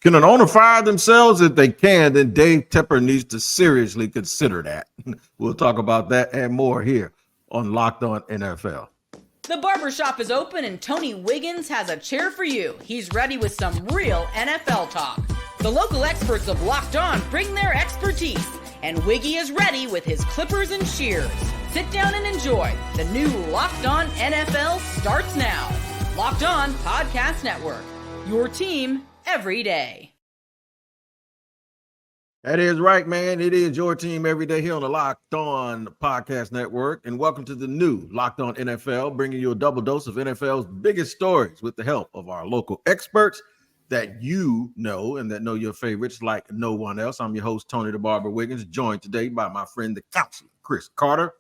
Can an owner fire themselves? If they can, then Dave Tepper needs to seriously consider that. We'll talk about that and more here on Locked On NFL. The barbershop is open and Tony Wiggins has a chair for you. He's ready with some real NFL talk. The local experts of Locked On bring their expertise, and Wiggy is ready with his clippers and shears. Sit down and enjoy. The new Locked On NFL starts now. Locked On Podcast Network. Your team every day. That is right, man. It is your team every day here on the Locked On Podcast Network. And welcome to the new Locked On NFL, bringing you a double dose of NFL's biggest stories with the help of our local experts that you know and that know your favorites like no one else. I'm your host, Tony the Barber Wiggins, joined today by my friend, the counselor, Chris Carter,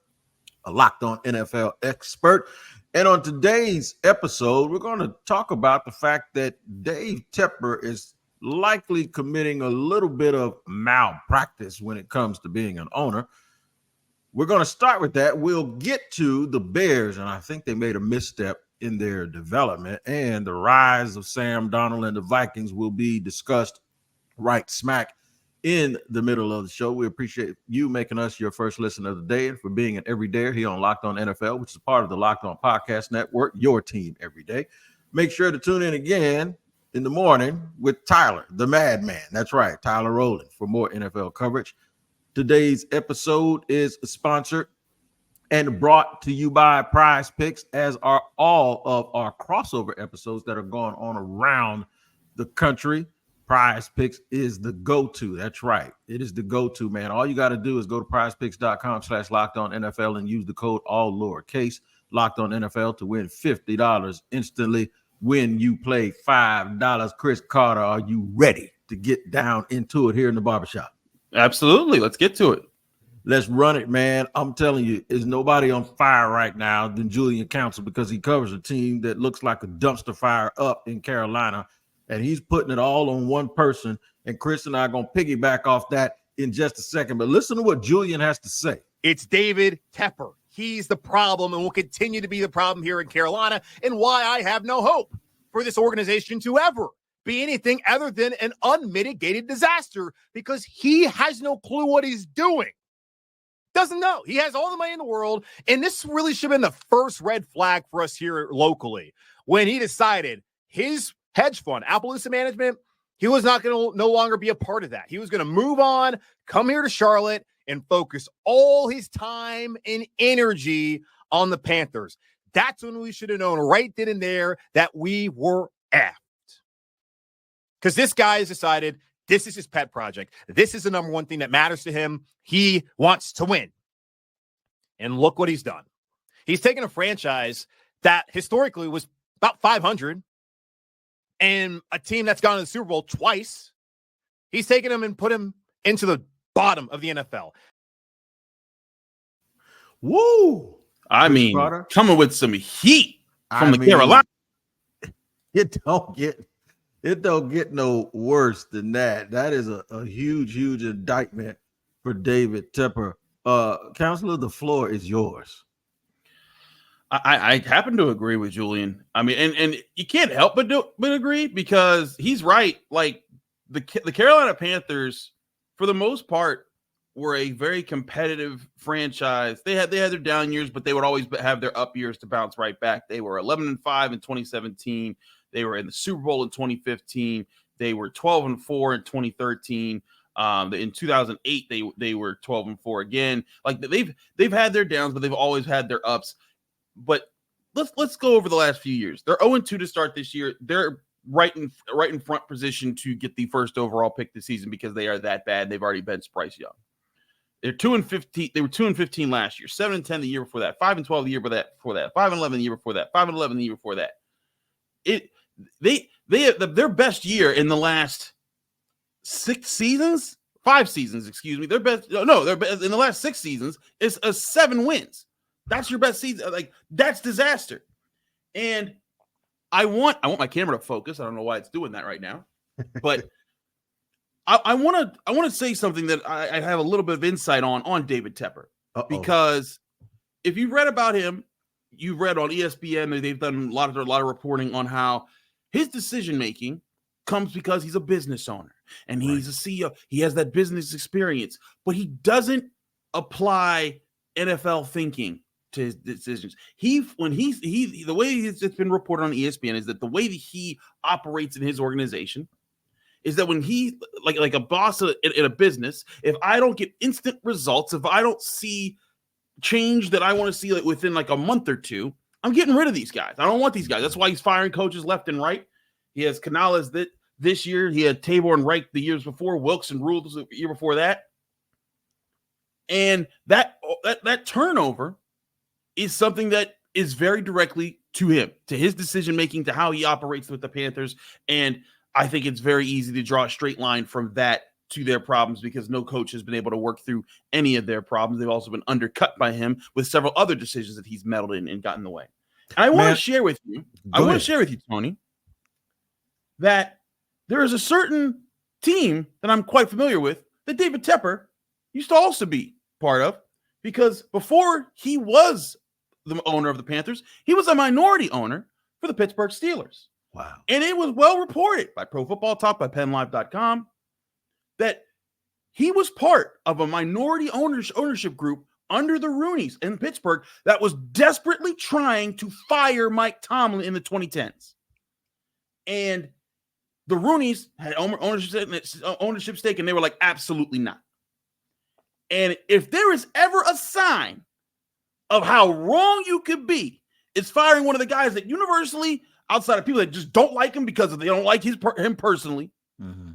a Locked On NFL expert. And on today's episode, we're going to talk about the fact that Dave Tepper is likely committing a little bit of malpractice when it comes to being an owner. We're going to start with that. We'll get to the Bears, and I think they made a misstep in their development, and the rise of Sam Darnold and the Vikings will be discussed right smack in the middle of the show. We appreciate you making us your first listen of the day and for being an everydayer here on Locked On NFL, which is part of the Locked On Podcast Network, your team every day. Make sure to tune in again in the morning with Tyler, the Madman. That's right, Tyler Rowland, for more NFL coverage. Today's episode is sponsored and brought to you by Prize Picks, as are all of our crossover episodes that are going on around the country. Prize Picks is the go-to. That's right. It is the go-to, man. All you got to do is go to prizepicks.com/LockedOnNFL and use the code all lowercase Locked On NFL to win $50 instantly when you play $5. Chris Carter, are you ready to get down into it here in the barbershop? Absolutely. Let's get to it. Let's run it, man. I'm telling you, there's nobody on fire right now than Julian Council, because he covers a team that looks like a dumpster fire up in Carolina, and he's putting it all on one person. And Chris and I are going to piggyback off that in just a second. But listen to what Julian has to say. It's Dave Tepper. He's the problem and will continue to be the problem here in Carolina, and why I have no hope for this organization to ever be anything other than an unmitigated disaster, because he has no clue what he's doing. Doesn't know. He has all the money in the world, and this really should have been the first red flag for us here locally when he decided his hedge fund, Appaloosa Management, he was not going to no longer be a part of that. He was going to move on, come here to Charlotte, and focus all his time and energy on the Panthers. That's when we should have known right then and there that we were effed. Because this guy has decided this is his pet project. This is the number one thing that matters to him. He wants to win. And look what he's done. He's taken a franchise that historically was about 500 and a team that's gone to the Super Bowl twice. He's taken him and put him into the bottom of the NFL. Woo! I mean, Carter, coming with some heat from the Carolina. It don't get no worse than that. That is a huge indictment for David Tepper. Counselor, the floor is yours. I happen to agree with Julian. I mean, and you can't help but agree, because he's right. Like the Carolina Panthers, for the most part, were a very competitive franchise. They had their down years, but they would always have their up years to bounce right back. They were 11-5 in 2017. They were in the Super Bowl in 2015. They were 12-4 in 2013. In 2008, they were 12-4 again. Like they've had their downs, but they've always had their ups. But let's go over the last few years. They're 0-2 to start this year. They're right in front position to get the first overall pick this season because they are that bad. They've already benched Bryce Young. They're 2-15. They were 2-15 last year, 7-10 the year before that, 5-12 the year before that, 5-11 the year before that, 5-11 the year before that. They have their best year in the last 5 seasons. Their best in the last 6 seasons is 7 wins. That's your best season. Like, that's disaster. And I want my camera to focus. I don't know why it's doing that right now, but I want to say something that I have a little bit of insight on David Tepper. Because if you've read about him, you've read on ESPN, they've done a lot of reporting on how his decision making comes because he's a business owner and he's a CEO. He has that business experience, but he doesn't apply NFL thinking to his decisions. The way it's been reported on ESPN is that the way that he operates in his organization is that when he like a boss in a business, if I don't get instant results, if I don't see change that I want to see within like a month or two, I'm getting rid of these guys. I don't want these guys. That's why he's firing coaches left and right. He has Canales this year. He had Tabor and Reich the years before. Wilkes and Rule the year before that. And that turnover is something that is very directly to him, to his decision-making, to how he operates with the Panthers. And I think it's very easy to draw a straight line from that to their problems because no coach has been able to work through any of their problems. They've also been undercut by him with several other decisions that he's meddled in and gotten in the way. And I want to share with you, Tony, that there is a certain team that I'm quite familiar with that David Tepper used to also be part of, because before he was the owner of the Panthers, he was a minority owner for the Pittsburgh Steelers. Wow. And it was well reported by Pro Football Talk, by PennLive.com, that he was part of a minority ownership group under the Rooneys in Pittsburgh that was desperately trying to fire Mike Tomlin in the 2010s. And the Rooneys had ownership stake, and they were like, absolutely not. And if there is ever a sign of how wrong you could be, it's firing one of the guys that universally, outside of people that just don't like him because they don't like him personally. Mm-hmm.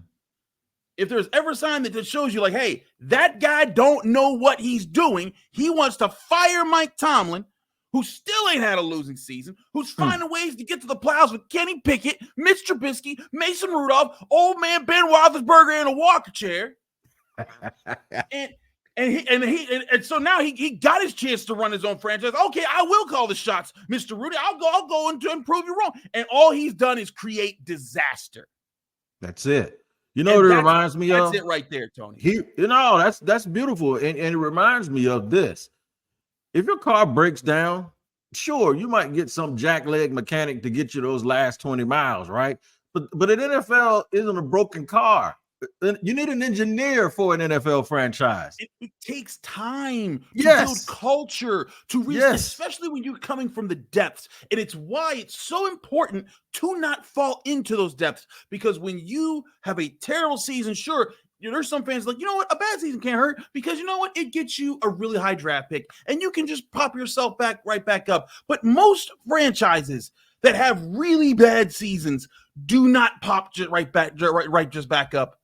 If there's ever a sign that shows you like, hey, that guy don't know what he's doing. He wants to fire Mike Tomlin, who still ain't had a losing season, who's finding ways to get to the playoffs with Kenny Pickett, Mitch Trubisky, Mason Rudolph, old man Ben Roethlisberger in a walker chair. And so now he got his chance to run his own franchise. Okay, I will call the shots, Mr. Rudy. I'll go and prove you wrong. And all he's done is create disaster. That's it. You know what it reminds me of? That's it right there, Tony. That's beautiful. And it reminds me of this. If your car breaks down, sure, you might get some jackleg mechanic to get you those last 20 miles, right? But an NFL isn't a broken car. You need an engineer for an NFL franchise. It takes time to build culture, especially when you're coming from the depths. And it's why it's so important to not fall into those depths. Because when you have a terrible season, sure, there's some fans like, you know what, a bad season can't hurt, because you know what, it gets you a really high draft pick and you can just pop yourself right back up. But most franchises that have really bad seasons do not pop just back up.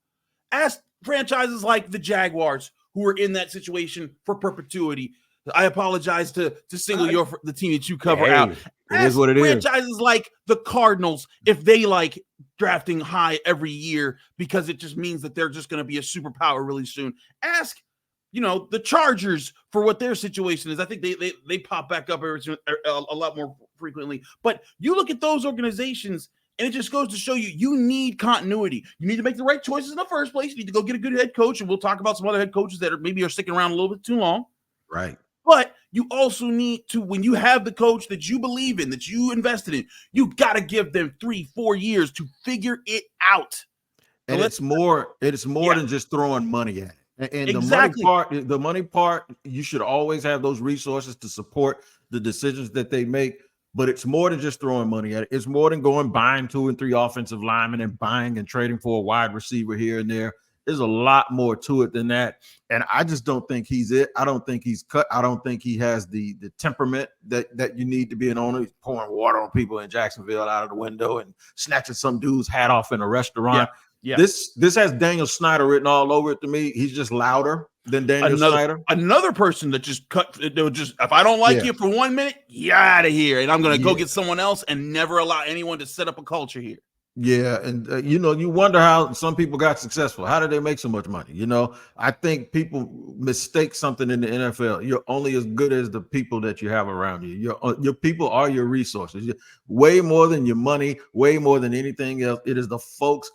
Ask franchises like the Jaguars, who are in that situation for perpetuity. I apologize to single the team that you cover out. It is what it is. Franchises like the Cardinals, if they like drafting high every year, because it just means that they're just going to be a superpower really soon. Ask, the Chargers for what their situation is. I think they pop back up a lot more frequently. But you look at those organizations, and it just goes to show you need continuity. You need to make the right choices in the first place. You need to go get a good head coach, and we'll talk about some other head coaches that are sticking around a little bit too long. Right. But you also need to, when you have the coach that you believe in, that you invested in, you got to give them 3-4 years to figure it out. And it's more than just throwing money at it. And exactly. the money part, you should always have those resources to support the decisions that they make. But it's more than just throwing money at it. It's more than buying 2 and 3 offensive linemen and buying and trading for a wide receiver here and there. There's a lot more to it than that. And I just don't think he's it. I don't think he's cut. I don't think he has the temperament that you need to be an owner. He's pouring water on people in Jacksonville out of the window and snatching some dude's hat off in a restaurant. Yeah. This has Daniel Snyder written all over it to me. He's just louder than Daniel Snyder. Another person that just if I don't like you for 1 minute, you're out of here. And I'm going to go get someone else and never allow anyone to set up a culture here. Yeah. And, you wonder how some people got successful. How did they make so much money? I think people mistake something in the NFL. You're only as good as the people that you have around you. Your people are your resources. Way more than your money, way more than anything else. It is the folks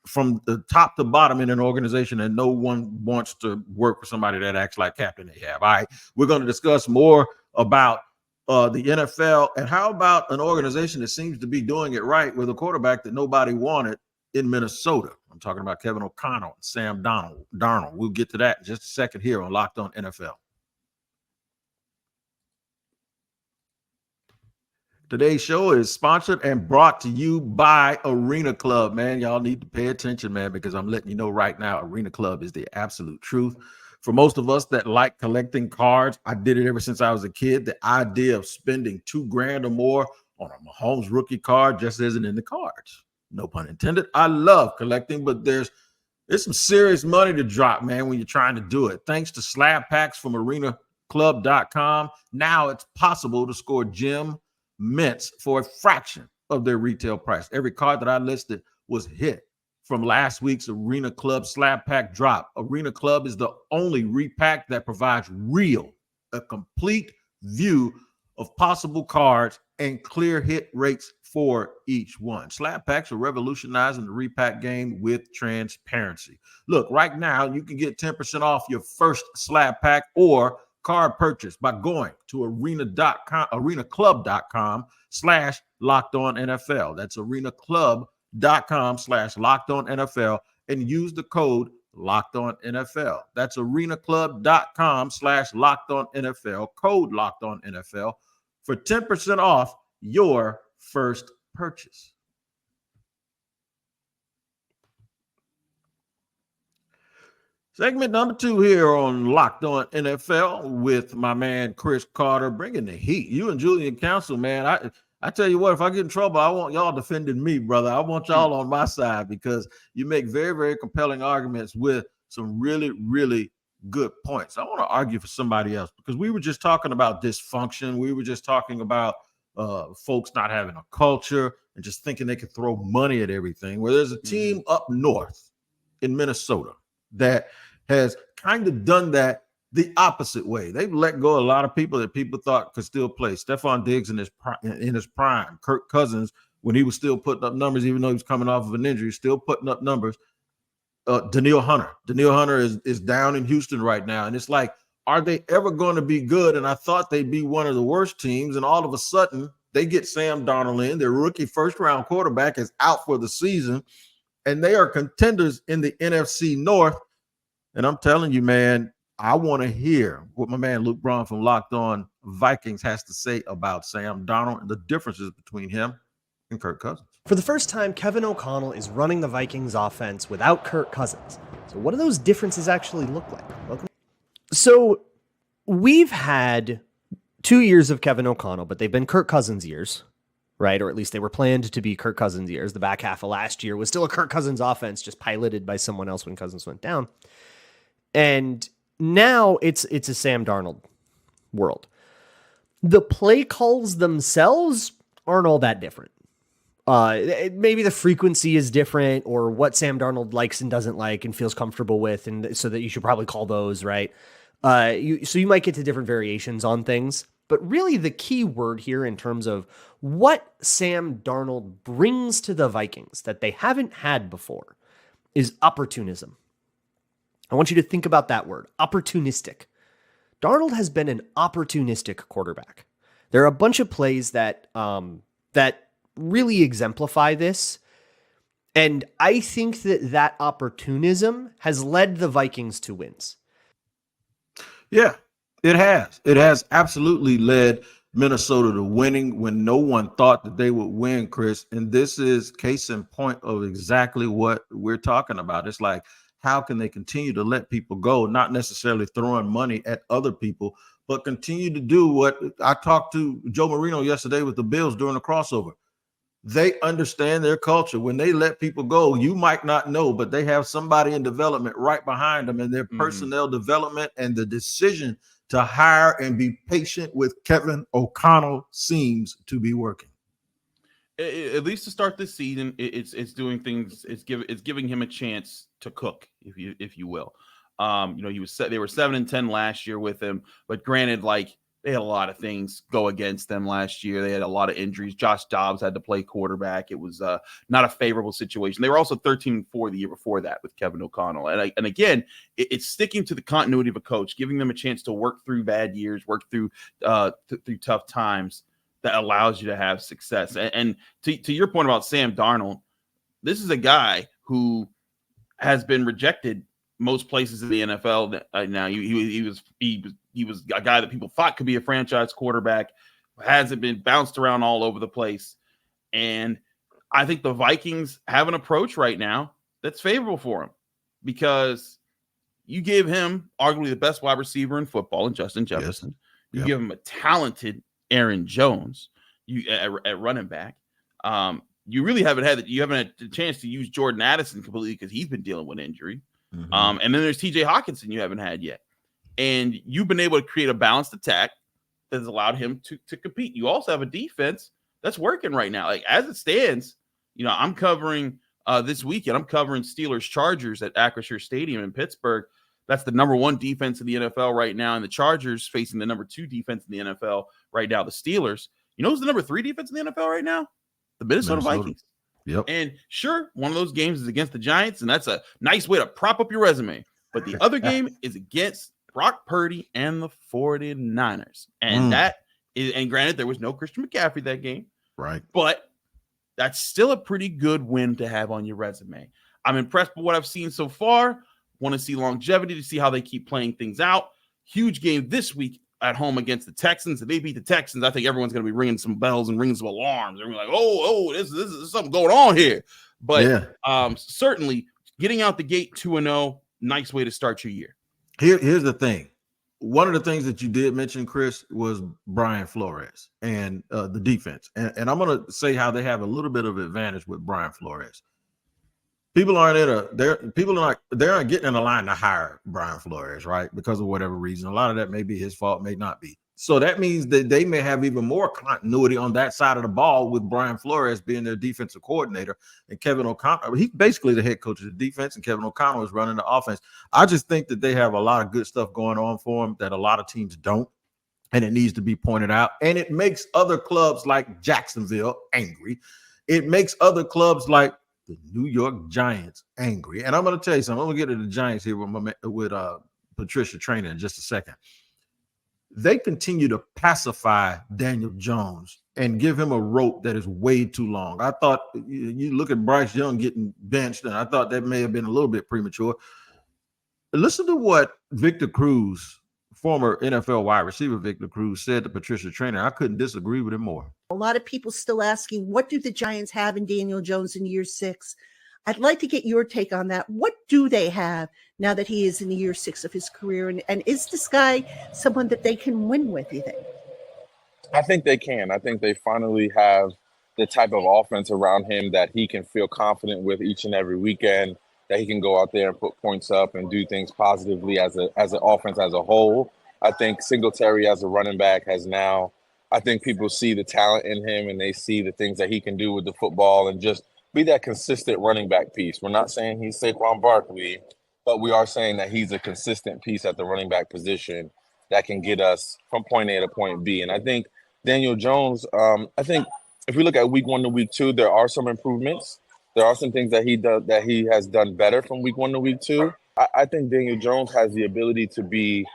from the top to bottom in an organization, and no one wants to work for somebody that acts like Captain Ahab. All right, we're going to discuss more about the NFL, and how about an organization that seems to be doing it right with a quarterback that nobody wanted in Minnesota. I'm talking about Kevin O'Connell and Sam Darnold. We'll get to that in just a second here on Locked On NFL. Today's show is sponsored and brought to you by Arena Club, man. Y'all need to pay attention, man, because I'm letting you know right now, Arena Club is the absolute truth. For most of us that like collecting cards, I did it ever since I was a kid. The idea of spending $2,000 or more on a Mahomes rookie card just isn't in the cards. No pun intended. I love collecting, but there's some serious money to drop, man, when you're trying to do it. Thanks to slab packs from arenaclub.com, now it's possible to score gem mints for a fraction of their retail price. Every card that I listed was hit from last week's Arena Club slab pack drop. Arena Club is the only repack that provides a complete view of possible cards and clear hit rates for each one. Slab packs are revolutionizing the repack game with transparency. Look, right now you can get 10% off your first slab pack or card purchase by going to arenaclub.com/LockedOnNFL. That's arenaclub.com/LockedOnNFL and use the code LockedOnNFL. That's arenaclub.com/LockedOnNFL, code LockedOnNFL for 10% off your first purchase. Segment number 2 here on Locked On NFL with my man Chris Carter, bringing the heat. You and Julian Council, man. I tell you what, if I get in trouble, I want y'all defending me, brother. I want y'all on my side because you make very, very compelling arguments with some really, really good points. I want to argue for somebody else because we were just talking about dysfunction. We were just talking about folks not having a culture and just thinking they could throw money at everything. Where there's a team up north in Minnesota that has kind of done that the opposite way. They've let go a lot of people that people thought could still play. Stephon Diggs in his prime. Kirk Cousins, when he was still putting up numbers, even though he was coming off of an injury, still putting up numbers. Danielle Hunter is down in Houston right now. And it's like, are they ever going to be good? And I thought they'd be one of the worst teams. And all of a sudden, they get Sam Darnold in. Their rookie first-round quarterback is out for the season. And they are contenders in the NFC North. And I'm telling you, man, I want to hear what my man Luke Braun from Locked On Vikings has to say about Sam Darnold and the differences between him and Kirk Cousins. For the first time, Kevin O'Connell is running the Vikings offense without Kirk Cousins. So what do those differences actually look like? So we've had 2 years of Kevin O'Connell, but they've been Kirk Cousins years, right? Or at least they were planned to be Kirk Cousins years. The back half of last year was still a Kirk Cousins offense, just piloted by someone else when Cousins went down. And now it's a Sam Darnold world. The play calls themselves aren't all that different. Maybe the frequency is different, or what Sam Darnold likes and doesn't like and feels comfortable with, and so that you should probably call those, right? So you might get to different variations on things, but really the key word here in terms of what Sam Darnold brings to the Vikings that they haven't had before is opportunism. I want you to think about that word, opportunistic. Darnold has been an opportunistic quarterback. There are a bunch of plays that really exemplify this, and I think that opportunism has led the Vikings to wins. Yeah, it has. It has absolutely led Minnesota to winning when no one thought that they would win, Chris. And this is case in point of exactly what we're talking about. It's like, how can they continue to let people go, not necessarily throwing money at other people, but continue to do what I talked to Joe Marino yesterday with the Bills during the crossover. They understand their culture. When they let people go, you might not know, but they have somebody in development right behind them, and their personnel development and the decision to hire and be patient with Kevin O'Connell seems to be working. At least to start this season, it's doing things. It's giving him a chance to cook, if you will. They were 7-10 last year with him, but granted, like, they had a lot of things go against them last year. They had a lot of injuries. Josh Dobbs had to play quarterback. It was not a favorable situation. They were also 13-4 the year before that with Kevin O'Connell. And again, it's sticking to the continuity of a coach, giving them a chance to work through bad years, work through through tough times that allows you to have success. And to your point about Sam Darnold, this is a guy who has been rejected most places in the NFL. Now he was a guy that people thought could be a franchise quarterback, hasn't been bounced around all over the place. And I think the Vikings have an approach right now that's favorable for him, because you give him arguably the best wide receiver in football in Justin Jefferson. You give him a talented Aaron Jones at running back. You really haven't had the chance to use Jordan Addison completely because he's been dealing with injury. And then there's TJ Hawkinson you haven't had yet. And you've been able to create a balanced attack that has allowed him to compete. You also have a defense that's working right now. Like, as it stands, I'm covering this weekend. I'm covering Steelers Chargers at Acrisure Stadium in Pittsburgh. That's the number 1 defense in the NFL right now. And the Chargers facing the number 2 defense in the NFL right now, the Steelers. You know who's the number 3 defense in the NFL right now? The Minnesota Vikings. Yep. And sure, one of those games is against the Giants, and that's a nice way to prop up your resume. But the other game is against Brock Purdy and the 49ers. And and granted, there was no Christian McCaffrey that game. Right. But that's still a pretty good win to have on your resume. I'm impressed with what I've seen so far. Want to see longevity, to see how they keep playing things out. Huge game this week at home against the Texans. If they beat the Texans, I think everyone's going to be ringing some bells and ringing some alarms. They're like, this is something going on here. But certainly getting out the gate 2-0, nice way to start your year. Here's the thing. One of the things that you did mention, Chris, was Brian Flores and the defense. And I'm going to say how they have a little bit of advantage with Brian Flores. People aren't getting in a line to hire Brian Flores, right? Because of whatever reason. A lot of that may be his fault, may not be. So that means that they may have even more continuity on that side of the ball with Brian Flores being their defensive coordinator and Kevin O'Connell. He's basically the head coach of the defense, and Kevin O'Connell is running the offense. I just think that they have a lot of good stuff going on for them that a lot of teams don't, and it needs to be pointed out. And it makes other clubs like Jacksonville angry. It makes other clubs like the New York Giants angry. And I'm going to tell you something. I'm going to get to the Giants here with Patricia Traynor in just a second. They continue to pacify Daniel Jones and give him a rope that is way too long. I thought, you look at Bryce Young getting benched, and I thought that may have been a little bit premature. Listen to what Victor Cruz, former NFL wide receiver Victor Cruz, said to Patricia Traynor. I couldn't disagree with him more. A lot of people still asking, what do the Giants have in Daniel Jones in year 6? I'd like to get your take on that. What do they have now that he is in the year 6 of his career? And is this guy someone that they can win with, you think? I think they can. I think they finally have the type of offense around him that he can feel confident with each and every weekend, that he can go out there and put points up and do things positively as an offense as a whole. I think Singletary as a running back I think people see the talent in him, and they see the things that he can do with the football and just be that consistent running back piece. We're not saying he's Saquon Barkley, but we are saying that he's a consistent piece at the running back position that can get us from point A to point B. And I think Daniel Jones, I think if we look at week 1 to week 2, there are some improvements. There are some things that he has done better from week 1 to week 2. I think Daniel Jones has the ability to be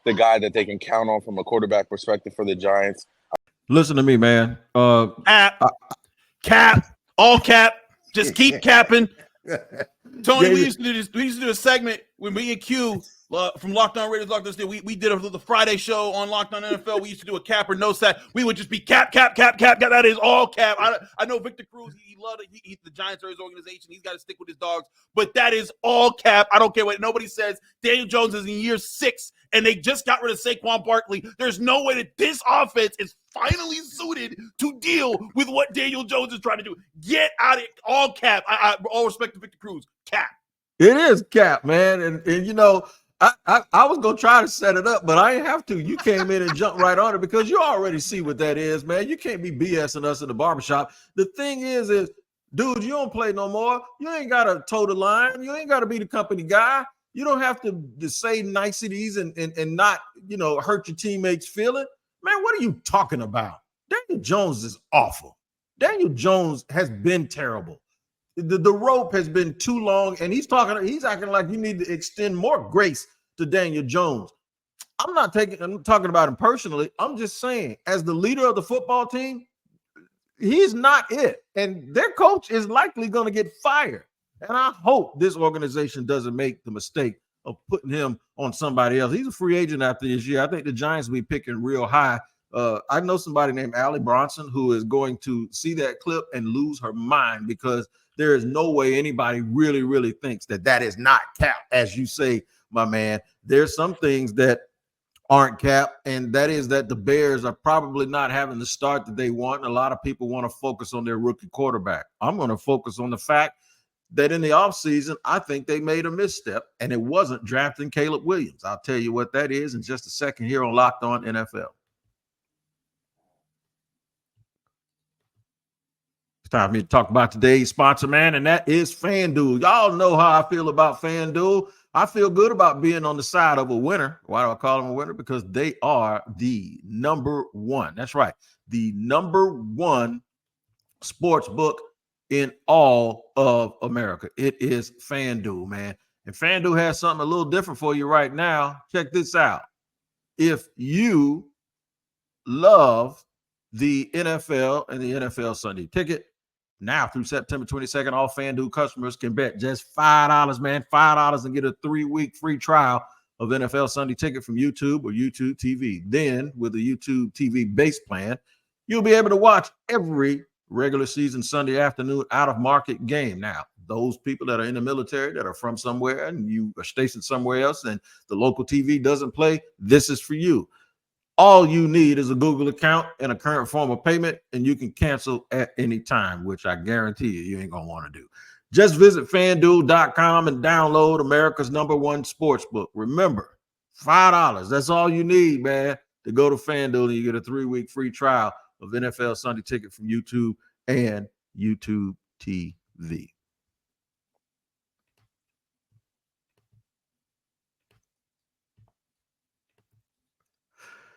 the guy that they can count on from a quarterback perspective for the Giants. Listen to me, man. Cap, all cap. Just keep capping. Tony, we used to do a segment when me and Q from Locked On Raiders, Locked On Steel. We did the Friday show on Locked On NFL. We used to do a cap or no sack. We would just be cap. That is all cap. I know Victor Cruz, he loved it. The Giants are his organization. He's got to stick with his dogs. But that is all cap. I don't care what nobody says. Daniel Jones is in year 6, and they just got rid of Saquon Barkley. There's no way that this offense is finally suited to deal with what Daniel Jones is trying to do. Get out of it. All cap. I all respect to Victor Cruz. Cap. It is cap, man. And you know, I was going to try to set it up, but I didn't have to. You came in and jumped right on it because you already see what that is, man. You can't be BSing us in the barbershop. The thing is, dude, you don't play no more. You ain't got to toe the line. You ain't got to be the company guy. You don't have to say niceties and not, hurt your teammates' feeling. Man, what are you talking about? Daniel Jones is awful. Daniel Jones has been terrible. The rope has been too long, and he's acting like you need to extend more grace to Daniel Jones. I'm talking about him personally. I'm just saying, as the leader of the football team, He's not it. And their coach is likely going to get fired. And I hope this organization doesn't make the mistake of putting him on somebody else. He's a free agent after this year. I think the Giants will be picking real high. I know somebody named Allie Bronson who is going to see that clip and lose her mind, because there is no way anybody really, really thinks that is not cap, as you say, my man. There's some things that aren't cap, and that is that the Bears are probably not having the start that they want. And a lot of people want to focus on their rookie quarterback. I'm going to focus on the fact that in the offseason, I think they made a misstep, and it wasn't drafting Caleb Williams. I'll tell you what that is in just a second here on Locked On NFL. It's time for me to talk about today's sponsor, man, and that is FanDuel. Y'all know how I feel about FanDuel. I feel good about being on the side of a winner. Why do I call them a winner? Because they are the number one. That's right. The number one sports book in all of America. It is FanDuel, man. And FanDuel has something a little different for you right now. Check this out. If you love the NFL and the NFL Sunday Ticket, now through September 22nd, all FanDuel customers can bet just $5, man. $5 and get a 3-week free trial of NFL Sunday Ticket from YouTube or YouTube TV. Then, with the YouTube TV base plan, you'll be able to watch every regular season Sunday afternoon out-of-market game. Now, those people that are in the military, that are from somewhere, and you are stationed somewhere else, and the local TV doesn't play, this is for you. All you need is a Google account and a current form of payment, and you can cancel at any time, which I guarantee you ain't going to want to do. Just visit FanDuel.com and download America's number one sports book. Remember, $5. That's all you need, man, to go to FanDuel, and you get a 3-week free trial of NFL Sunday Ticket from YouTube and YouTube TV.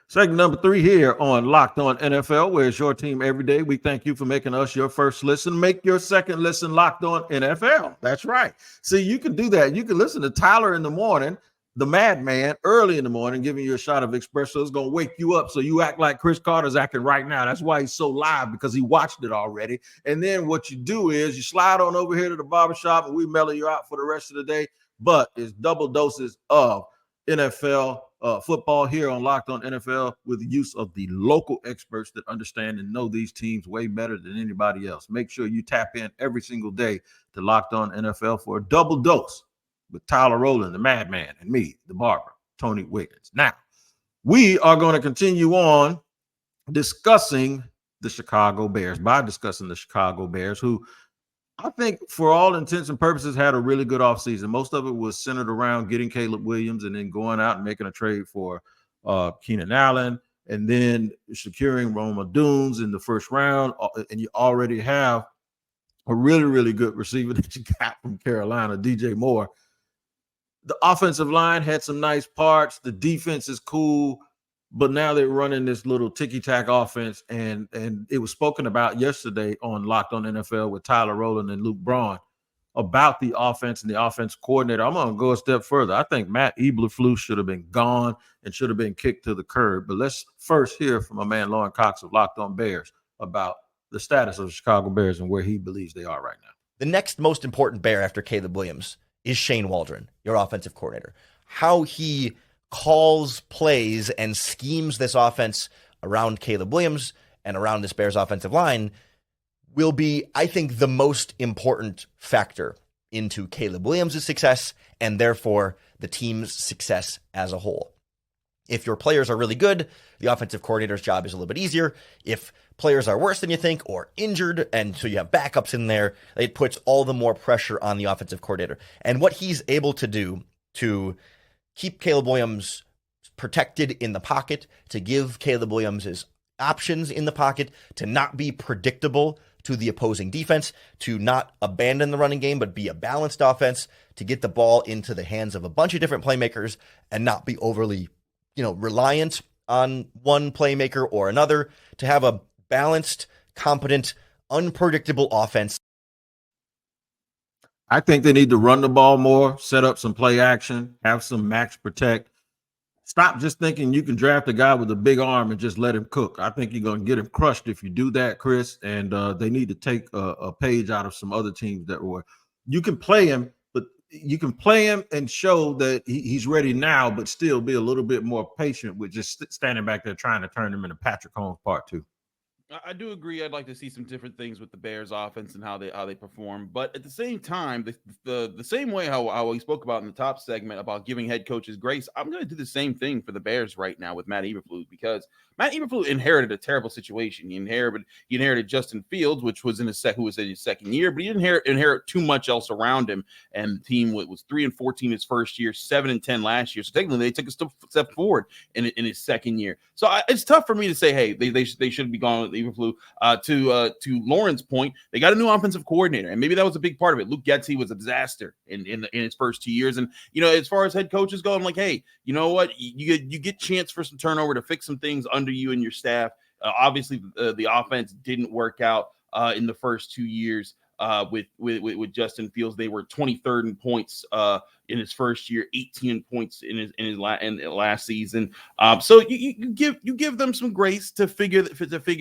Segment number 3 here on Locked On NFL, where it's your team every day. We thank you for making us your first listen. Make your second listen Locked On NFL. That's right. See, you can do that. You can listen to Tyler in the morning, the madman, early in the morning, giving you a shot of espresso. It's going to wake you up so you act like Chris Carter's acting right now. That's why he's so live, because he watched it already. And then what you do is you slide on over here to the barbershop, and we mellow you out for the rest of the day. But it's double doses of NFL football here on Locked On NFL, with the use of the local experts that understand and know these teams way better than anybody else. Make sure you tap in every single day to Locked On NFL for a double dose with Tyler Rowland, the madman, and me, the barber, Tony Wiggins. Now, we are going to continue on discussing the Chicago Bears, who I think for all intents and purposes had a really good offseason. Most of it was centered around getting Caleb Williams and then going out and making a trade for Keenan Allen, and then securing Roma Dunes in the first round. And you already have a really, really good receiver that you got from Carolina, DJ Moore. The offensive line had some nice parts. The defense is cool. But now they're running this little ticky-tack offense, and it was spoken about yesterday on Locked On NFL with Tyler Rowland and Luke Braun about the offense and the offense coordinator. I'm going to go a step further. I think Matt Eberflus should have been gone and should have been kicked to the curb. But let's first hear from my man Lauren Cox of Locked On Bears about the status of the Chicago Bears and where he believes they are right now. The next most important Bear after Caleb Williams is Shane Waldron, your offensive coordinator. How he calls plays and schemes this offense around Caleb Williams and around this Bears offensive line will be, I think, the most important factor into Caleb Williams' success and therefore the team's success as a whole. If your players are really good, the offensive coordinator's job is a little bit easier. If players are worse than you think or injured, and so you have backups in there, it puts all the more pressure on the offensive coordinator. And what he's able to do to keep Caleb Williams protected in the pocket, to give Caleb Williams his options in the pocket, to not be predictable to the opposing defense, to not abandon the running game, but be a balanced offense, to get the ball into the hands of a bunch of different playmakers and not be overly, reliant on one playmaker or another, to have a balanced, competent, unpredictable offense. I think they need to run the ball more, set up some play action, have some max protect, stop just thinking you can draft a guy with a big arm and just let him cook. I think you're going to get him crushed if you do that, Chris. And they need to take a page out of some other teams that were. You can play him, but you can play him and show that he's ready now, but still be a little bit more patient with just standing back there trying to turn him into Patrick Holmes Part 2. I do agree. I'd like to see some different things with the Bears offense and how they perform. But at the same time, the same way how we spoke about in the top segment about giving head coaches grace, I'm going to do the same thing for the Bears right now with Matt Eberflus, because Matt Eberflus inherited a terrible situation. He inherited Justin Fields, which was who was in his second year, but he didn't inherit too much else around him. And the team was 3-14 his first year, 7-10 last year. So technically, they took a step forward in his second year. So it's tough for me to say, hey, they should be gone with Eberflus. To Lauren's point, they got a new offensive coordinator, and maybe that was a big part of it. Luke Getsy was a disaster in his first 2 years, and as far as head coaches go, I'm like, hey, you know what? You get chance for some turnover to fix some things under you and your staff. Obviously, the offense didn't work out in the first 2 years. With Justin Fields, they were 23rd in points in his first year, 18 points in last season. So you give them some grace to figure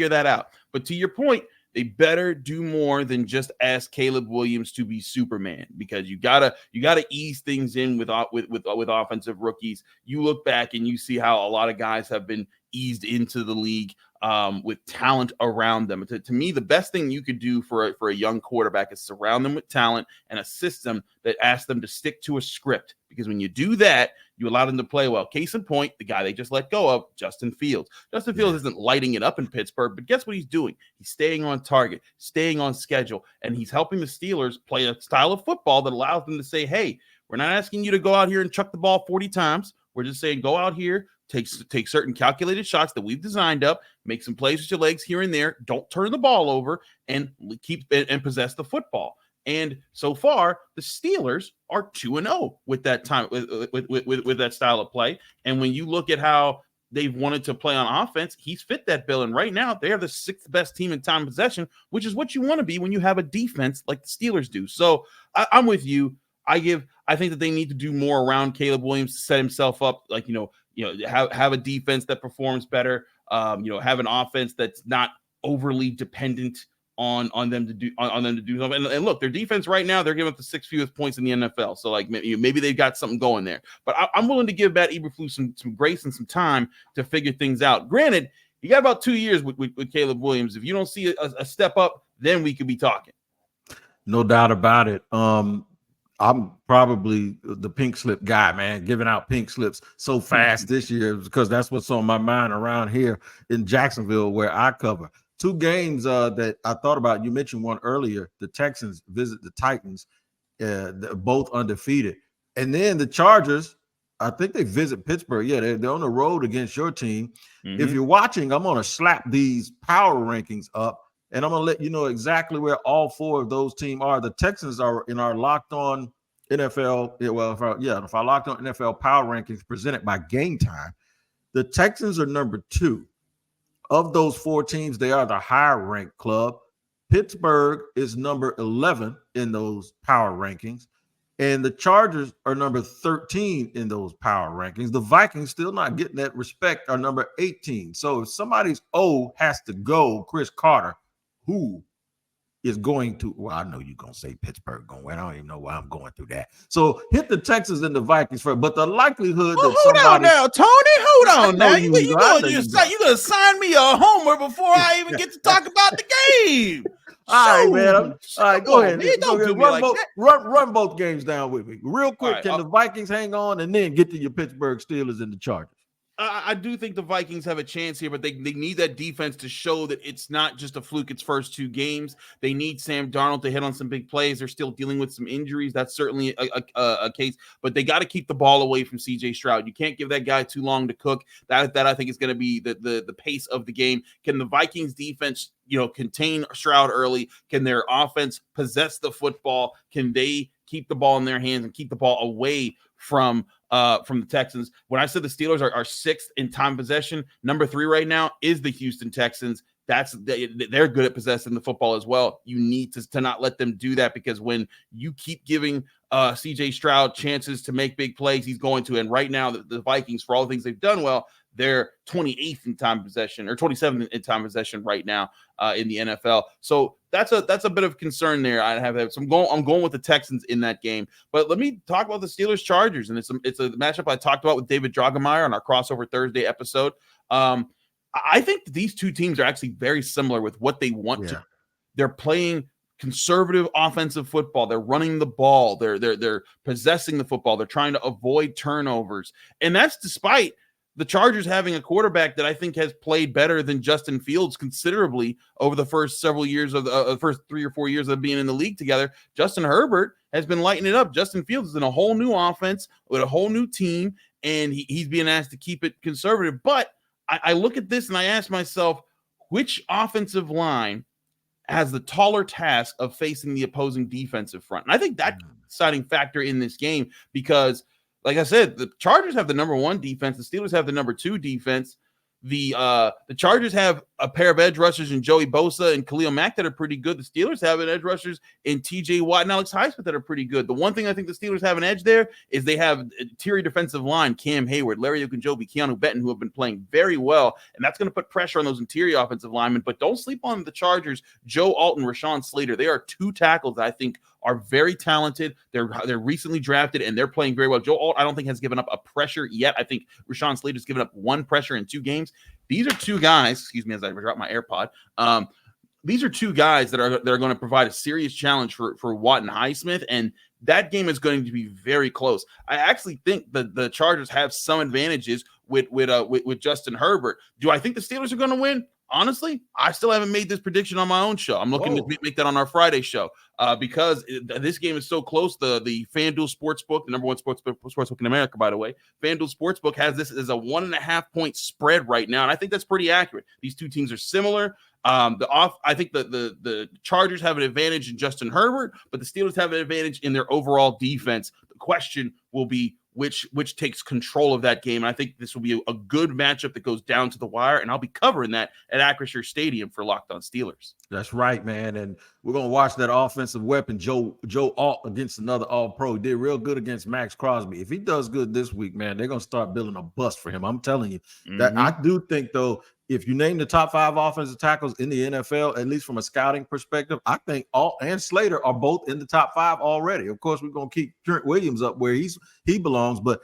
that out. But to your point, they better do more than just ask Caleb Williams to be Superman, because you gotta ease things in with offensive rookies. You look back and you see how a lot of guys have been eased into the league with talent around them. To me, the best thing you could do for a young quarterback is surround them with talent and a system that asks them to stick to a script. Because when you do that, you allow them to play well. Case in point, the guy they just let go of, Justin Fields. Justin Fields isn't lighting it up in Pittsburgh, but guess what he's doing? He's staying on target, staying on schedule, and he's helping the Steelers play a style of football that allows them to say, hey, we're not asking you to go out here and chuck the ball 40 times. We're just saying go out here, take certain calculated shots that we've designed up, make some plays with your legs here and there, don't turn the ball over, and keep and possess the football. And so far, the Steelers are 2-0 with that time with that style of play. And when you look at how they've wanted to play on offense, he's fit that bill. And right now, they are the 6th best team in time possession, which is what you want to be when you have a defense like the Steelers do. So I'm with you. I think that they need to do more around Caleb Williams to set himself up, like have a defense that performs better. Have an offense that's not overly dependent on them to do something. And look, their defense right now, they're giving up the 6th fewest points in the NFL. So like maybe they've got something going there. But I'm willing to give Matt Eberflus some grace and some time to figure things out. Granted, you got about 2 years with Caleb Williams. If you don't see a step up, then we could be talking. No doubt about it. I'm probably the pink slip guy, man, giving out pink slips so fast this year because that's what's on my mind around here in Jacksonville where I cover. 2 games that I thought about. You mentioned one earlier. The Texans visit the Titans, both undefeated. And then the Chargers, I think they visit Pittsburgh. Yeah, they're on the road against your team. Mm-hmm. If you're watching, I'm going to slap these power rankings up, and I'm going to let you know exactly where all 4 of those teams are. The Texans are in our Locked On NFL. If I Locked On NFL power rankings presented by Game Time, the Texans are number 2. Of those 4 teams, they are the higher ranked club. Pittsburgh is number 11 in those power rankings. And the Chargers are number 13 in those power rankings. The Vikings, still not getting that respect, are number 18. So if somebody's O has to go, Chris Carter, who is going to, well, I know you're going to say Pittsburgh going to win. I don't even know why I'm going through that. So hit the Texans and the Vikings first. But the likelihood that hold on now, Tony. Hold on now. You're going to sign me a homer before I even get to talk about the game. All right, man. All right, go ahead. Run both games down with me. Real quick, right, can the Vikings hang on and then get to your Pittsburgh Steelers and the Chargers? I do think the Vikings have a chance here, but they need that defense to show that it's not just a fluke its first 2 games. They need Sam Darnold to hit on some big plays. They're still dealing with some injuries. That's certainly a case, but they got to keep the ball away from CJ Stroud. You can't give that guy too long to cook. That I think is going to be the pace of the game. Can the Vikings defense, contain Stroud early? Can their offense possess the football? Can they keep the ball in their hands and keep the ball away from the Texans? When I said the Steelers are 6th in time possession, number 3 right now is the Houston Texans. They're good at possessing the football as well. You need to not let them do that, because when you keep giving CJ Stroud chances to make big plays, he's going to. And right now, the Vikings, for all the things they've done well, they're 28th in time possession or 27th in time possession right now in the NFL. So that's a bit of concern there. I have that. So I'm going with the Texans in that game. But let me talk about the Steelers Chargers, and it's a matchup I talked about with David Drogemeyer on our crossover Thursday episode. I think these two teams are actually very similar with what they want to. They're playing conservative offensive football. They're running the ball. They're possessing the football. They're trying to avoid turnovers, and that's despite the Chargers having a quarterback that I think has played better than Justin Fields considerably over the first several years of the first 3 or 4 years of being in the league together. Justin Herbert has been lighting it up. Justin Fields is in a whole new offense with a whole new team, and he's being asked to keep it conservative. But I look at this and I ask myself, which offensive line has the taller task of facing the opposing defensive front? And I think that's a deciding factor in this game because, like I said, the Chargers have the number 1 defense. The Steelers have the number 2 defense. The Chargers have a pair of edge rushers in Joey Bosa and Khalil Mack that are pretty good. The Steelers have an edge rushers in TJ Watt and Alex Highsmith that are pretty good. The one thing I think the Steelers have an edge there is they have interior defensive line, Cam Hayward, Larry Ogunjobi, Keanu Benton, who have been playing very well, and that's going to put pressure on those interior offensive linemen. But don't sleep on the Chargers, Joe Alton, Rashawn Slater. They are 2 tackles that I think are very talented. They're recently drafted, and they're playing very well. Joe Alt, I don't think, has given up a pressure yet. I think Rashawn Slater's given up 1 pressure in 2 games. These are 2 guys, excuse me as I drop my AirPod. These are 2 guys that are going to provide a serious challenge for Watt and Highsmith, and that game is going to be very close. I actually think that the Chargers have some advantages with Justin Herbert. Do I think the Steelers are going to win? Honestly, I still haven't made this prediction on my own show. I'm looking to make that on our Friday show because this game is so close. The FanDuel Sportsbook, the number 1 sportsbook in America, by the way, FanDuel Sportsbook has this as a 1.5 point spread right now, and I think that's pretty accurate. These two teams are similar. I think the Chargers have an advantage in Justin Herbert, but the Steelers have an advantage in their overall defense. The question will be which takes control of that game. And I think this will be a good matchup that goes down to the wire, and I'll be covering that at Acrisure Stadium for Locked On Steelers. That's right, man. And we're going to watch that offensive weapon, Joe Alt, against another All-Pro. He did real good against Max Crosby. If he does good this week, man, they're going to start building a bust for him. I'm telling you. That I do think, though, if you name the top 5 offensive tackles in the NFL, at least from a scouting perspective, I think Alt and Slater are both in the top 5 already. Of course, we're going to keep Trent Williams up where he belongs, but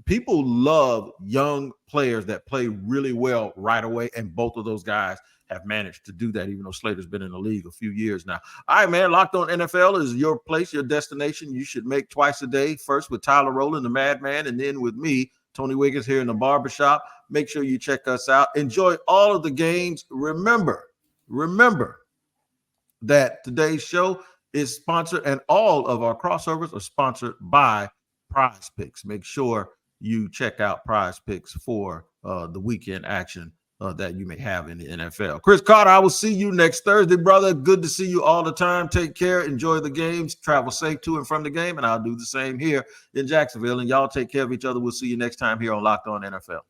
people love young players that play really well right away, and both of those guys have managed to do that, even though Slater's been in the league a few years now. All right, man, Locked On NFL is your place, your destination. You should make twice a day, first with Tyler Rowland, the Madman, and then with me, Tony Wiggins, here in the barbershop. Make sure you check us out. Enjoy all of the games. Remember that today's show is sponsored, and all of our crossovers are sponsored by Prize Picks. Make sure you check out Prize Picks for the weekend action that you may have in the NFL. Chris Carter, I will see you next Thursday, brother. Good to see you all the time. Take care. Enjoy the games. Travel safe to and from the game, and I'll do the same here in Jacksonville. And y'all take care of each other. We'll see you next time here on Locked On NFL.